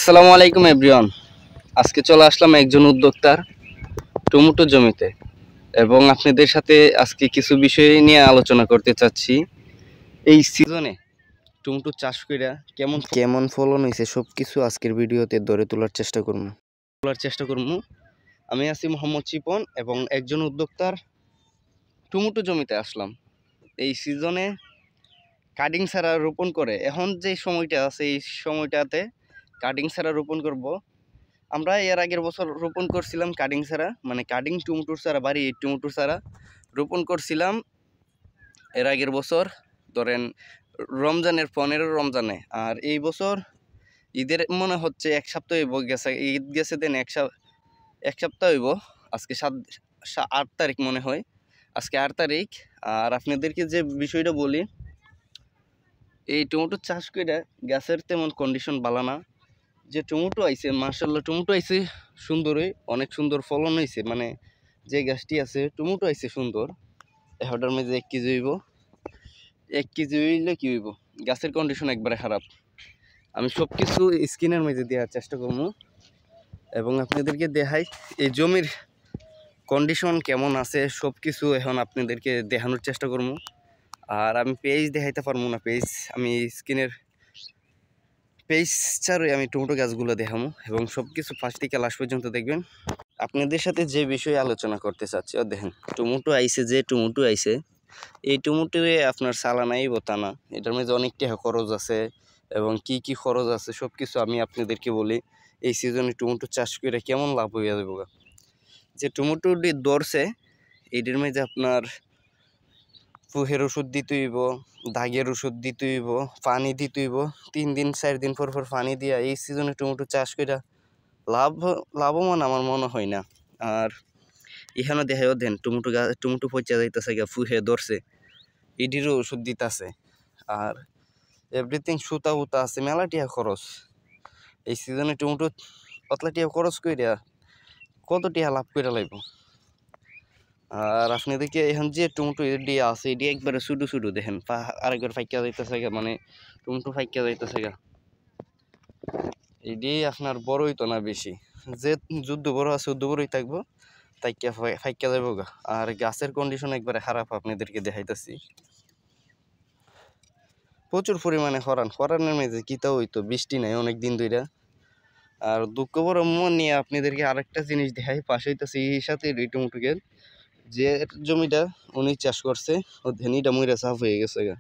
আসসালামু আলাইকুম এভরিওয়ান। আজকে চলে আসলাম একজন উদ্যোক্তার টমেটো জমিতে এবং আপনাদের সাথে আজকে কিছু বিষয় নিয়ে আলোচনা করতে চাচ্ছি। এই সিজনে টমেটো চাষ কইরা কেমন কেমন ফলন হয়েছে সব কিছু আজকের ভিডিওতে ধরে তোলার চেষ্টা করব। আমি আছি মোহাম্মদ চিপন এবং একজন উদ্যোক্তার টমেটো জমিতে আসলাম। এই সিজনে কাটিং ছাড়া রোপণ করে এখন যে সময়টা আছে এই সময়টাতে কাটিং ছাড়া রোপণ করব। আমরা এর আগের বছর রোপণ করছিলাম কাটিং ছাড়া, মানে কাটিং টমেটোর ছাড়া বাড়ি টমেটোর ছাড়া রোপণ করছিলাম এর আগের বছর, ধরেন রমজানের 15 রমজানে। আর এই বছর ঈদের মনে হচ্ছে এক সপ্তাহ হইব গেছে, ঈদ গেছে দেন এক সপ্তাহ হইব। আজকে 8 তারিখ মনে হয়, আজকে 8 তারিখ। আর আপনাদেরকে যে বিষয়টা বলি, এই টমেটো চাষ করে গাছের তেমন কন্ডিশন ভালো না। যে টমেটো আইছে মাশাআল্লাহ, টমেটো আইছে সুন্দরই, অনেক সুন্দর ফলন হয়েছে। মানে যে গাছটি আছে টমেটো আইছে সুন্দর। এটার মধ্যে 1 কেজি হইব, 1 কেজি হইলে কি হইব, গাছের কন্ডিশন একবারে খারাপ। আমি সব কিছু স্ক্রিনের মধ্যে দেওয়ার চেষ্টা করবো এবং আপনাদেরকে দেখাই এই জমির কন্ডিশন কেমন আছে সব কিছু এখন আপনাদেরকে দেখানোর চেষ্টা করবো। আর আমি পেজ দেখাইতে পারবো না, পেজ আমি স্ক্রিনের পেজ ছাড়াই আমি টমেটো গাছগুলো দেখাবো এবং সব কিছু ফার্স্ট থেকে লাস্ট পর্যন্ত দেখবেন। আপনাদের সাথে যে বিষয়ে আলোচনা করতে চাচ্ছি, দেখেন টমেটো আইছে, যে টমেটো আইছে এই টমেটোয়ে আপনার চালানাই বোতা না, এটার মধ্যে অনেক টাকা খরচ আছে এবং কি কি খরচ আছে সব কিছু আমি আপনাদেরকে বলি। এই সিজনে টমেটো চাষ করে কেমন লাভ হইয়া যাবো। যে টমেটোটি ধরছে এটির মধ্যে আপনার ফুহের ওষুধ দিতে হইব, দাগের ওষুধ দিতে হইব, পানি দিতে হইব, 3 দিন 4 দিন পর পর পানি দিয়া এই সিজনে টমেটো চাষ করে লাভবান আমার মনে হয় না। আর এখানে দেখাও দেন টমেটো পচা যাইতেছে, ফুহে ধরছে, এটিরও ওষুধ দিতেছে। আর এভরিথিং সুতা উতা আছে, মেলা টিয়া খরচ। এই সিজনে টমেটো পাতলা টিয়া খরচ কইরা কত টিয়া লাভ কইরা লাগবো। আর আপনাদেরকে এখন যে টমেটো দিয়ে আছে এটি একবারে শুধু শুধু দেখেন আরেকবার ফাইকা যাইতেছে, মানে টমেটো ফাইকা যাইতেছে। এটি আপনার বড় হইতো না বেশি, যে যুদ্ধ বড় আছে যুদ্ধ বড়ই থাকবো, তাই ফাইকা যাবো গা। আর গাছের কন্ডিশন একবারে খারাপ, আপনাদেরকে দেখাইতেছি। প্রচুর পরিমাণে খরানের মেঝে কিতা হইতো, বৃষ্টি নাই অনেক দিন ধইরা। আর দুঃখ বড় মন নিয়ে আপনাদেরকে আরেকটা জিনিস দেখাই, পাশে হইতেছে এই সাথে টমেটো গেল যে জমিটা উনি চাষ করছে, ও ধানিটা মইরা সাফ হয়ে গেছে গা।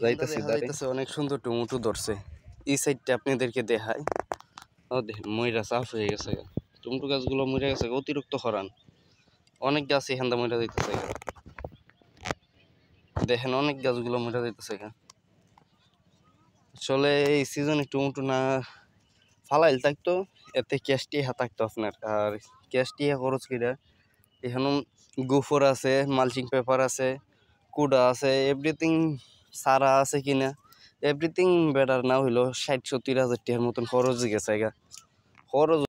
যাইতেছে অনেক সুন্দর টমেটো ধরছে। এই সাইডটা আপনাদেরকে দেখাই, ও দেখেন মইরা সাফ হয়ে গেছে গা, টমেটো গাছগুলো মরে গেছে, অতিরিক্ত খরান। অনেক গাছ এখানটা মরে যাইতেছে গা, দেখেন অনেক গাছগুলো মরে যাইতেছে গা। আসলে এই সিজনে টমেটো না ফালাইল থাকতো, এতে ক্যাশটি থাকতো আপনার। আর ক্যাশটি খরচ কিনা এখানে গোফর আছে, মালচিং পেপার আছে, কুড়া আছে, এভরিথিং সারা আছে কিনা, এভরিথিং বেটার না হইলো 60-70 হাজার টাকার মতন খরচ গেছে গা। খরচ